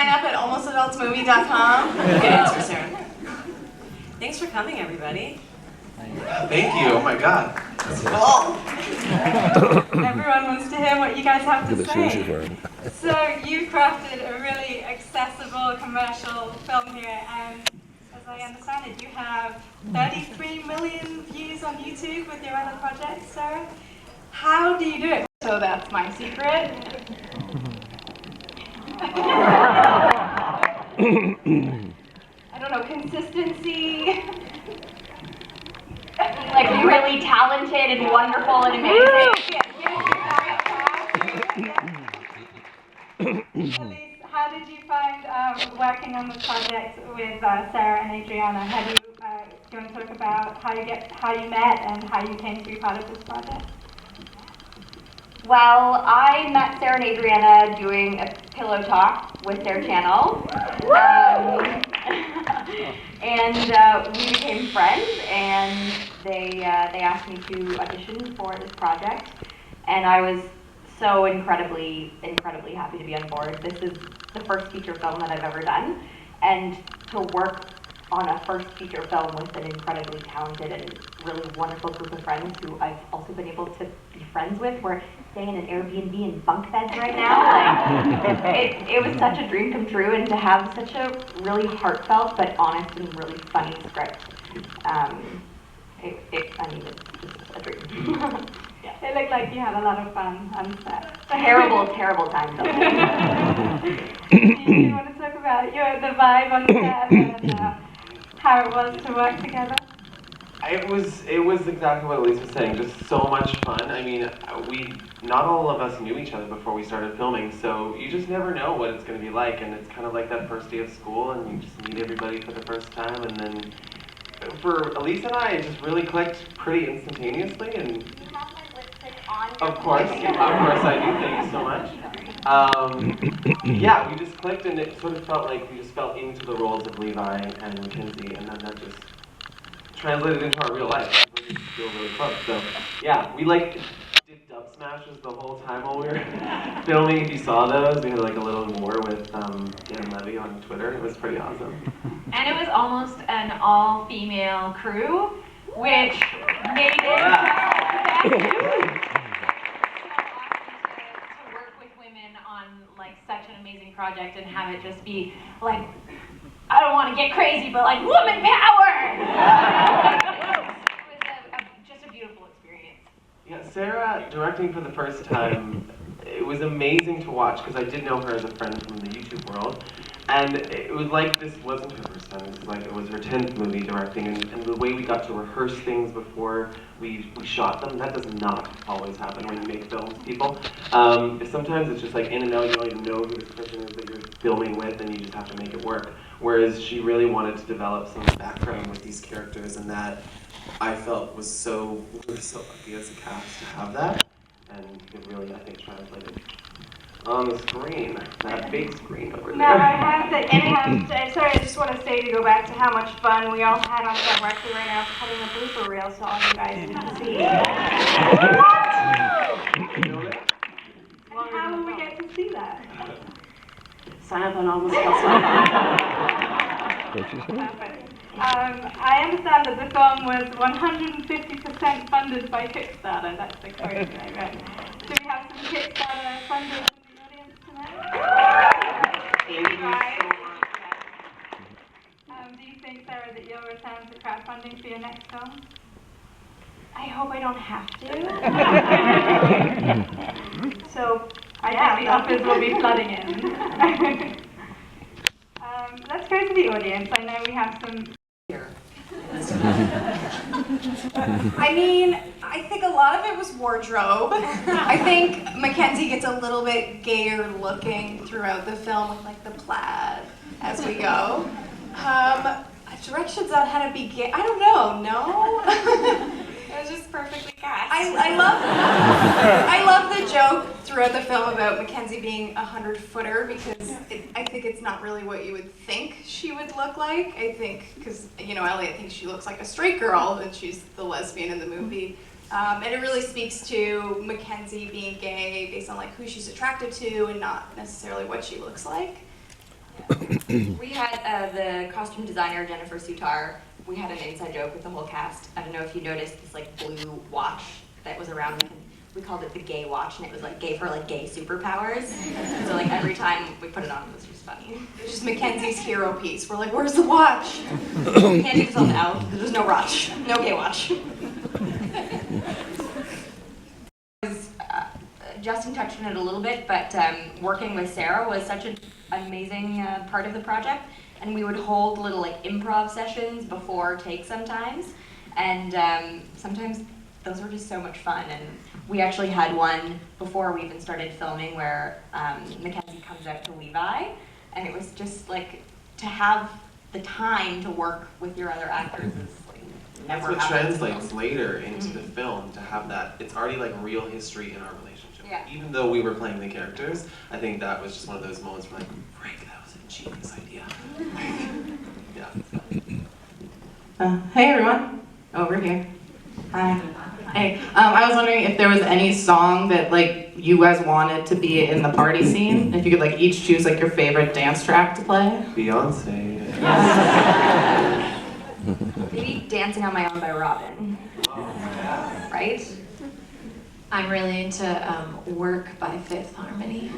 sign up at almostadultsmovie.com. Good answer, Sarah. Thanks for coming, everybody. Thank you. Oh my God. Everyone wants to hear what you guys have to say. So you crafted a really accessible commercial film here, and as I understand it, you have 33 million views on YouTube with your other projects, Sarah. How do you do it? So that's my secret. I don't know, consistency. Like really talented and wonderful and amazing. Elise, how did you find working on the project with Sarah and Adriana? Do you want to talk about how you met and how you came to be part of this project? Well, I met Sarah and Adriana doing a pillow talk with their channel. And we became friends, and they asked me to audition for this project, and I was so incredibly happy to be on board. This is the first feature film that I've ever done, and to work on a first feature film with an incredibly talented and really wonderful group of friends who I've also been able to be friends with. We're staying in an Airbnb in bunk beds right now. Like, it was such a dream come true, and to have such a really heartfelt but honest and really funny script. It's just a dream. Yeah. It looked like you had a lot of fun on set. Terrible time though. Do you want to talk about the vibe on set and how it was to work together? It was exactly what Elise was saying, just so much fun. I mean, not all of us knew each other before we started filming, so you just never know what it's going to be like, and it's kind of like that first day of school, and you just meet everybody for the first time, and then for Elise and I, it just really clicked pretty instantaneously, and You have my lipstick on. of course I do, thank you so much. Yeah, we just clicked, and it sort of felt like we just fell into the roles of Levi and Mackenzie, and then that just translated into our real life. We just feel really close. So yeah, we did dub smashes the whole time while we were filming. If you saw those, we had like a little war with Dan Levy on Twitter. It was pretty awesome. And it was almost an all-female crew, which made it so awesome to work with women on like such an amazing project and have it just be like, I don't want to get crazy, but like woman power! It was just a beautiful experience. Yeah, Sarah directing for the first time, it was amazing to watch because I did know her as a friend from the YouTube world. And it was like this wasn't her first time, this was like it was her 10th movie directing, and the way we got to rehearse things before we shot them, that does not always happen when you make films, people. Sometimes it's just like in and out, you don't even know who this person is that you're filming with, and you just have to make it work. Whereas she really wanted to develop some background with these characters, and that I felt we were so lucky as a cast to have that, and it really, I think, translated on the screen, that big screen over there. Now I have sorry, I just want to say to go back to how much fun we all had on set. We're actually right now cutting a blooper reel so all you guys can see. And how will we get to see that? Sign up on Almost Perfect. I understand that the film was 150% funded by Kickstarter. That's the quote I read. Do we have some Kickstarter funders in the audience tonight? Do you think, Sarah, that you'll return to crowdfunding for your next film? I hope I don't have to. So, I guess the offers will be flooding in. Let's go to the audience. I know we have some. I mean, I think a lot of it was wardrobe. I think Mackenzie gets a little bit gayer looking throughout the film with like the plaid as we go. Directions on how to be gay, I don't know, no? It was just perfectly cast. I love the joke throughout the film about Mackenzie being a 100-footer because I think it's not really what you would think she would look like. I think, because, you know, Elliot thinks she looks like a straight girl and she's the lesbian in the movie. And it really speaks to Mackenzie being gay based on like who she's attracted to and not necessarily what she looks like. We had the costume designer, Jennifer Sutar. We had an inside joke with the whole cast. I don't know if you noticed this like blue watch that was around. We called it the gay watch, and it was like gave her like gay superpowers. So like every time we put it on, it was just funny. It was just Mackenzie's hero piece. We're like, where's the watch? Mackenzie was on the out. There was no watch, no gay watch. Justin touched on it a little bit, but working with Sarah was such an amazing part of the project. And we would hold little like improv sessions before takes sometimes. And sometimes those were just so much fun. And we actually had one before we even started filming where Mackenzie comes out to Levi. And it was just like to have the time to work with your other actors is like That's never what happens. translates later into the film, to have that. It's already like real history in our relationship. Yeah. Even though we were playing the characters, I think that was just one of those moments where like, Frank, that was a genius idea. Yeah. Hey everyone, over here. Hi. Hey, I was wondering if there was any song that like you guys wanted to be in the party scene. If you could like each choose like your favorite dance track to play. Beyonce. Maybe Dancing on My Own by Robin. Right? I'm really into Work by Fifth Harmony.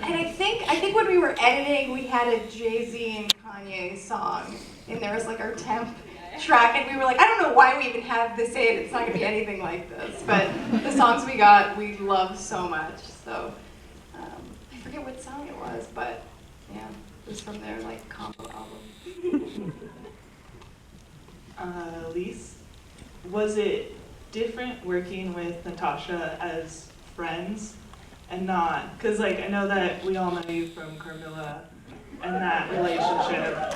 And I think when we were editing, we had a Jay-Z and Kanye song, and there was like our temp track, and we were like, I don't know why we even have this in. It's not gonna be anything like this. But the songs we got, we love so much. So I forget what song it was, but yeah, it was from their like combo album. Elise, was it different working with Natasha as friends and not? Because like I know that we all know you from Carmilla and that relationship.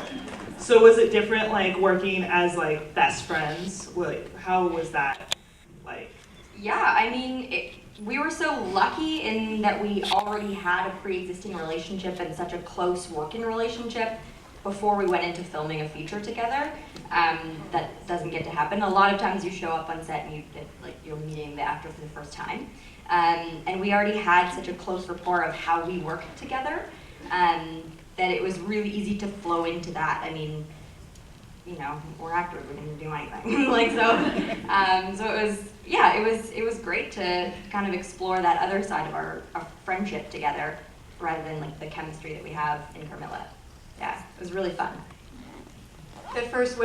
So was it different like working as like best friends? Like how was that like? Yeah, I mean, we were so lucky in that we already had a pre-existing relationship and such a close working relationship before we went into filming a feature together. That doesn't get to happen. A lot of times you show up on set and you're meeting the actor for the first time. And we already had such a close rapport of how we worked together that it was really easy to flow into that. I mean, you know, we're actors, we didn't do anything. So it was, yeah, it was great to kind of explore that other side of our friendship together rather than like the chemistry that we have in Carmilla. Yeah, it was really fun. The first